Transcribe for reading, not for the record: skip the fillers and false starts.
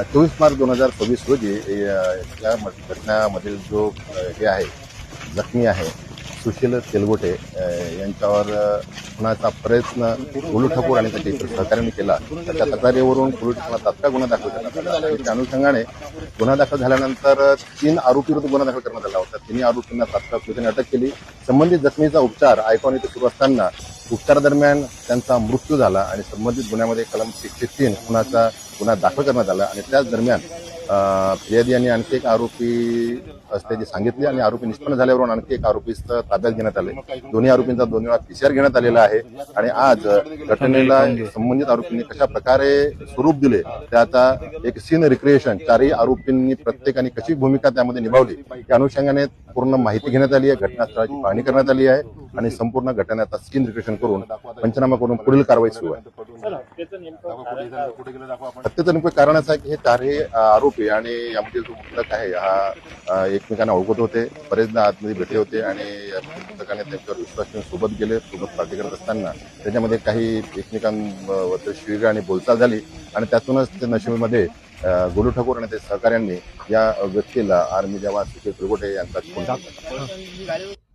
24 मार्च 2026 रोजी या घटनामधील जो हे आहे जखमी आहे सुशील तेलगोटे यांच्यावर खुनाचा प्रयत्न गोलू ठाकूर आणि त्याच्या इतर सहकार्याने केला. त्याच्या तक्रारीवरून पोलीस ठाण्यात तात्काळ गुन्हा दाखल करण्यात आला आणि त्या अनुषंगाने गुन्हा दाखल झाल्यानंतर 3 आरोपींविरुद्ध गुन्हा दाखल करण्यात आला होता. 3 आरोपींना तात्काळ पोलिसांनी अटक केली. संबंधित जखमीचा उपचार आयकॉन येथे सुरू असताना उपचारादरम्यान त्यांचा मृत्यू झाला आणि संबंधित गुन्ह्यामध्ये कलम 103 खुनाचा गुन्हा दाखल करण्यात आला आणि त्याच दरम्यान फिर्यादी यांनी आणखी एक आरोपी असल्याचे सांगितले आणि आरोपी निष्पन्न झाल्यावरून आणखी एक आरोपी ताब्यात घेण्यात आले. दोन्ही आरोपींचा 2 वेळा PCR घेण्यात आलेला आहे आणि आज घटनेला संबंधित आरोपींनी कशा प्रकारे स्वरूप दिले त्याचा एक सीन रिक्रिएशन 4ही आरोपींनी प्रत्येकाने कशी भूमिका त्यामध्ये निभावली त्या अनुषंगाने पूर्ण माहिती घेण्यात आली आहे. घटनास्थळाची पाहणी करण्यात आली आहे आणि संपूर्ण घटनेचा सीन रिक्रिएशन करून पंचनामा करून पुढील कारवाई सुरू आहे. हत्येचं नेमकं कारण असं आहे की हे 4ही आरोपी आणि यामध्ये जो पुस्तक आहे हा एकमेकांना ओळखत होते, बरेचदा आतमध्ये भेटले होते आणि पुस्तकाने त्यांच्यावर विश्वास ठेवून सोबत गेले. सोबत पार्टी करत असताना त्याच्यामध्ये काही एकमेकांबद्दल शिवीगाळ आणि बोलचाल झाली आणि त्यातूनच ते नशिबीमध्ये गोलू ठाकूर आणि ते सहकाऱ्यांनी या व्यक्तीला आर्मी जवान सुशील तेलगोटे यांचा खून केला.